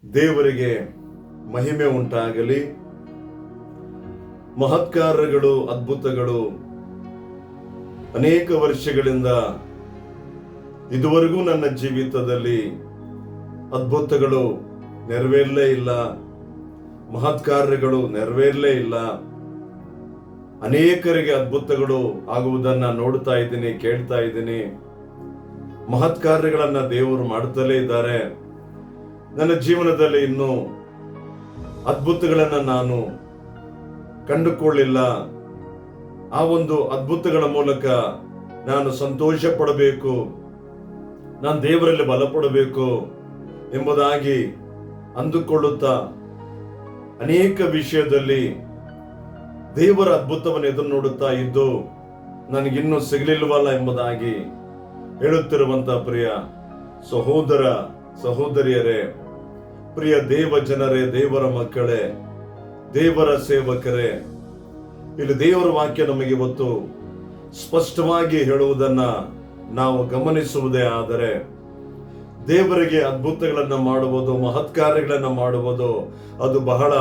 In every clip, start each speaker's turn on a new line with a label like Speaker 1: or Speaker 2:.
Speaker 1: ದೇವರಿಗೆ ಮಹಿಮೆ ಉಂಟಾಗಲಿ. ಮಹತ್ಕಾರ್ಯಗಳು, ಅದ್ಭುತಗಳು ಅನೇಕ ವರ್ಷಗಳಿಂದ ಇದುವರೆಗೂ ನನ್ನ ಜೀವಿತದಲ್ಲಿ ಅದ್ಭುತಗಳು ನೆರವೇರಲೇ ಇಲ್ಲ, ಮಹತ್ಕಾರ್ಯಗಳು ನೆರವೇರಲೇ ಇಲ್ಲ. ಅನೇಕರಿಗೆ ಅದ್ಭುತಗಳು ಆಗುವುದನ್ನ ನೋಡ್ತಾ ಇದ್ದೀನಿ, ಕೇಳ್ತಾ ಇದ್ದೀನಿ. ಮಹತ್ಕಾರ್ಯಗಳನ್ನ ದೇವರು ಮಾಡ್ತಲೇ ಇದ್ದಾರೆ. ನನ್ನ ಜೀವನದಲ್ಲಿ ಇನ್ನೂ ಅದ್ಭುತಗಳನ್ನ ನಾನು ಕಂಡುಕೊಳ್ಳಿಲ್ಲ. ಆ ಒಂದು ಅದ್ಭುತಗಳ ಮೂಲಕ ನಾನು ಸಂತೋಷ ಪಡಬೇಕು, ನಾನು ದೇವರಲ್ಲಿ ಬಲಪಡಬೇಕು ಎಂಬುದಾಗಿ ಅಂದುಕೊಳ್ಳುತ್ತಾ ಅನೇಕ ವಿಷಯದಲ್ಲಿ ದೇವರ ಅದ್ಭುತವನ್ನು ಎದುರು ನೋಡುತ್ತಾ ಇದ್ದು ನನಗಿನ್ನೂ ಸಿಗಲಿಲ್ವಲ್ಲ ಎಂಬುದಾಗಿ ಹೇಳುತ್ತಿರುವಂತಹ ಪ್ರಿಯ ಸಹೋದರ ಸಹೋದರಿಯರೇ, ಪ್ರಿಯ ದೇವ ಜನರೇ, ದೇವರ ಮಕ್ಕಳೇ, ದೇವರ ಸೇವಕರೇ, ಇಲ್ಲಿ ದೇವರ ವಾಕ್ಯ ನಮಗೆ ಇವತ್ತು ಸ್ಪಷ್ಟವಾಗಿ ಹೇಳುವುದನ್ನ ನಾವು ಗಮನಿಸುವುದೇ ಆದರೆ, ದೇವರಿಗೆ ಅದ್ಭುತಗಳನ್ನ ಮಾಡುವುದು, ಮಹತ್ಕಾರ್ಯಗಳನ್ನ ಮಾಡುವುದು ಅದು ಬಹಳ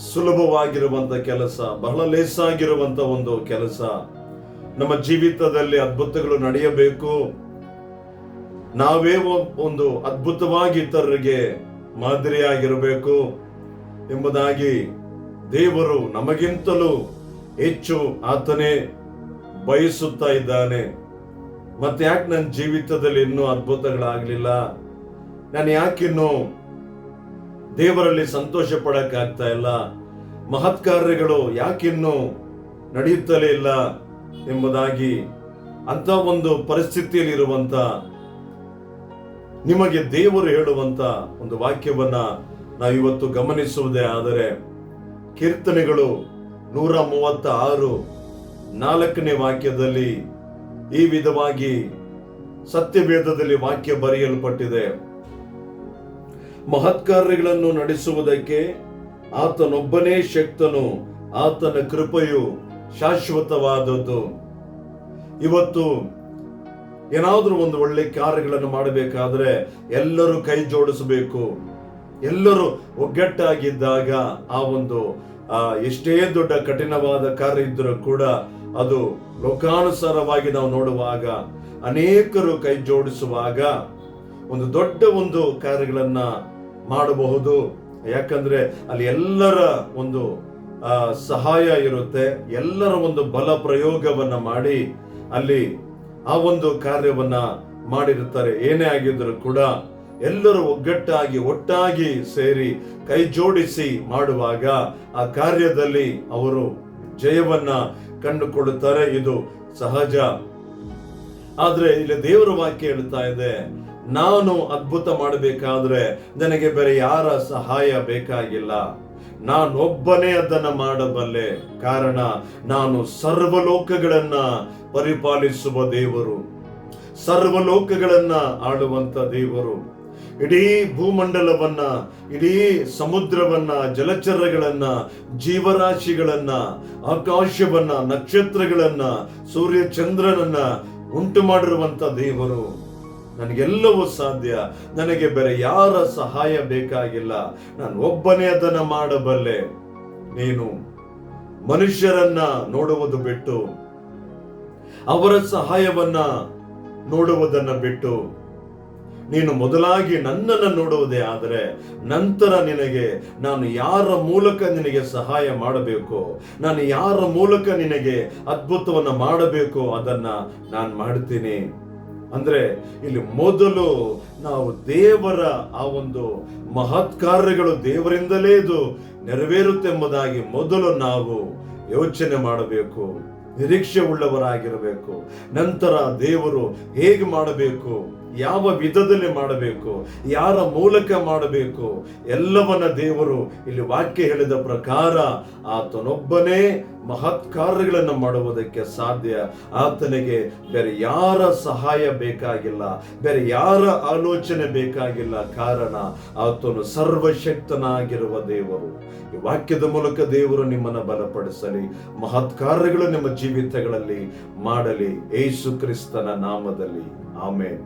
Speaker 1: ಸುಲಭವಾಗಿರುವಂತ ಕೆಲಸ, ಬಹಳ ಲೇಸಾಗಿರುವಂತ ಒಂದು ಕೆಲಸ. ನಮ್ಮ ಜೀವಿತದಲ್ಲಿ ಅದ್ಭುತಗಳು ನಡೆಯಬೇಕು, ನಾವೇ ಒಂದು ಅದ್ಭುತವಾಗಿ ಇತರರಿಗೆ ಮಾದರಿಯಾಗಿರಬೇಕು ಎಂಬುದಾಗಿ ದೇವರು ನಮಗಿಂತಲೂ ಹೆಚ್ಚು ಆತನೇ ಬಯಸುತ್ತಾ ಇದ್ದಾನೆ. ಮತ್ತೆ ಯಾಕೆ ನನ್ನ ಜೀವಿತದಲ್ಲಿ ಇನ್ನೂ ಅದ್ಭುತಗಳಾಗ್ಲಿಲ್ಲ, ನಾನು ಯಾಕಿನ್ನೂ ದೇವರಲ್ಲಿ ಸಂತೋಷ ಪಡಕ್ಕಾಗ್ತಾ ಇಲ್ಲ, ಮಹತ್ಕಾರ್ಯಗಳು ಯಾಕಿನ್ನೂ ನಡೆಯುತ್ತಲೇ ಇಲ್ಲ ಎಂಬುದಾಗಿ ಅಂತ ಒಂದು ಪರಿಸ್ಥಿತಿಯಲ್ಲಿ ಇರುವಂತ ನಿಮಗೆ ದೇವರು ಹೇಳುವಂತ ಒಂದು ವಾಕ್ಯವನ್ನ ನಾವಿವತ್ತು ಗಮನಿಸುವುದೇ ಆದರೆ, ಕೀರ್ತನೆಗಳು 136 4ನೇ ವಾಕ್ಯದಲ್ಲಿ ಈ ವಿಧವಾಗಿ ಸತ್ಯವೇದದಲ್ಲಿ ವಾಕ್ಯ ಬರೆಯಲ್ಪಟ್ಟಿದೆ. ಮಹತ್ಕಾರ್ಯಗಳನ್ನು ನಡೆಸುವುದಕ್ಕೆ ಆತನೊಬ್ಬನೇ ಶಕ್ತನು, ಆತನ ಕೃಪೆಯು ಶಾಶ್ವತವಾದದ್ದು. ಇವತ್ತು ಏನಾದ್ರೂ ಒಂದು ಒಳ್ಳೆ ಕಾರ್ಯಗಳನ್ನು ಮಾಡಬೇಕಾದ್ರೆ ಎಲ್ಲರೂ ಕೈ ಜೋಡಿಸಬೇಕು. ಎಲ್ಲರೂ ಒಗ್ಗಟ್ಟಾಗಿದ್ದಾಗ ಆ ಒಂದು ಎಷ್ಟೇ ದೊಡ್ಡ ಕಠಿಣವಾದ ಕಾರ್ಯ ಇದ್ದರೂ ಕೂಡ ಅದು ಲೋಕಾನುಸಾರವಾಗಿ ನಾವು ನೋಡುವಾಗ, ಅನೇಕರು ಕೈ ಜೋಡಿಸುವಾಗ ಒಂದು ದೊಡ್ಡ ಒಂದು ಕಾರ್ಯಗಳನ್ನ ಮಾಡಬಹುದು. ಯಾಕಂದ್ರೆ ಅಲ್ಲಿ ಎಲ್ಲರ ಒಂದು ಸಹಾಯ ಇರುತ್ತೆ, ಎಲ್ಲರ ಒಂದು ಬಲ ಪ್ರಯೋಗವನ್ನ ಮಾಡಿ ಅಲ್ಲಿ ಆ ಒಂದು ಕಾರ್ಯವನ್ನ ಮಾಡಿರುತ್ತಾರೆ. ಏನೇ ಆಗಿದ್ರು ಕೂಡ ಎಲ್ಲರೂ ಒಟ್ಟಾಗಿ ಸೇರಿ ಕೈ ಜೋಡಿಸಿ ಮಾಡುವಾಗ ಆ ಕಾರ್ಯದಲ್ಲಿ ಅವರು ಜಯವನ್ನ ಕಂಡುಕೊಳ್ಳುತ್ತಾರೆ. ಇದು ಸಹಜ. ಆದ್ರೆ ಇಲ್ಲಿ ದೇವರ ವಾಕ್ಯ ಹೇಳ್ತಾ ಇದೆ, ನಾನು ಅದ್ಭುತ ಮಾಡಬೇಕಾದ್ರೆ ನನಗೆ ಬೇರೆ ಯಾರ ಸಹಾಯ ಬೇಕಾಗಿಲ್ಲ, ನಾನೊಬ್ಬನೇ ಅದನ್ನ ಮಾಡಬಲ್ಲೆ. ಕಾರಣ ನಾನು ಸರ್ವಲೋಕಗಳನ್ನ ಪರಿಪಾಲಿಸುವ ದೇವರು, ಸರ್ವಲೋಕಗಳನ್ನ ಆಳುವಂತ ದೇವರು. ಇಡೀ ಭೂಮಂಡಲವನ್ನ, ಇಡೀ ಸಮುದ್ರವನ್ನ, ಜಲಚರಗಳನ್ನ, ಜೀವರಾಶಿಗಳನ್ನ, ಆಕಾಶವನ್ನ, ನಕ್ಷತ್ರಗಳನ್ನ, ಸೂರ್ಯ ಚಂದ್ರನನ್ನ ಉಂಟು ಮಾಡಿರುವಂತ ದೇವರು. ನನಗೆಲ್ಲವೂ ಸಾಧ್ಯ, ನನಗೆ ಬೇರೆ ಯಾರ ಸಹಾಯ ಬೇಕಾಗಿಲ್ಲ, ನಾನು ಒಬ್ಬನೇ ಅದನ್ನ ಮಾಡಬಲ್ಲೆ. ನೀನು ಮನುಷ್ಯರನ್ನ ನೋಡುವುದು ಬಿಟ್ಟು, ಅವರ ಸಹಾಯವನ್ನ ನೋಡುವುದನ್ನ ಬಿಟ್ಟು, ನೀನು ಮೊದಲಾಗಿ ನನ್ನನ್ನು ನೋಡುವುದೇ ಆದರೆ ನಂತರ ನಿನಗೆ ನಾನು ಯಾರ ಮೂಲಕ ನಿನಗೆ ಸಹಾಯ ಮಾಡಬೇಕು, ನಾನು ಯಾರ ಮೂಲಕ ನಿನಗೆ ಅದ್ಭುತವನ್ನ ಮಾಡಬೇಕು ಅದನ್ನ ನಾನು ಮಾಡ್ತೀನಿ. ಅಂದ್ರೆ ಇಲ್ಲಿ ಮೊದಲು ನಾವು ದೇವರ ಆ ಒಂದು ಮಹತ್ಕಾರ್ಯಗಳು ದೇವರಿಂದಲೇ ಇದು ನೆರವೇರುತ್ತೆಂಬುದಾಗಿ ಮೊದಲು ನಾವು ಯೋಚನೆ ಮಾಡಬೇಕು, ನಿರೀಕ್ಷೆ ಉಳ್ಳವರಾಗಿರಬೇಕು. ನಂತರ ದೇವರು ಹೇಗೆ ಮಾಡಬೇಕು, ಯಾವ ವಿಧದಲ್ಲಿ ಮಾಡಬೇಕು, ಯಾರ ಮೂಲಕ ಮಾಡಬೇಕು, ಎಲ್ಲವನ್ನ ದೇವರು ಇಲ್ಲಿ ವಾಕ್ಯ ಹೇಳಿದ ಪ್ರಕಾರ ಆತನೊಬ್ಬನೇ ಮಹತ್ಕಾರ್ಯಗಳನ್ನು ಮಾಡುವುದಕ್ಕೆ ಸಾಧ್ಯ. ಆತನಿಗೆ ಬೇರೆ ಯಾರ ಸಹಾಯ ಬೇಕಾಗಿಲ್ಲ, ಬೇರೆ ಯಾರ ಆಲೋಚನೆ ಬೇಕಾಗಿಲ್ಲ. ಕಾರಣ ಆತನು ಸರ್ವಶಕ್ತನಾಗಿರುವ ದೇವರು. ಈ ವಾಕ್ಯದ ಮೂಲಕ ದೇವರು ನಿಮ್ಮನ್ನು ಬಲಪಡಿಸಲಿ, ಮಹತ್ಕಾರ್ಯಗಳು ನಿಮ್ಮ ಜೀವಿತಗಳಲ್ಲಿ ಮಾಡಲಿ. ಯೇಸು ಕ್ರಿಸ್ತನ ನಾಮದಲ್ಲಿ ಆಮೆನ್.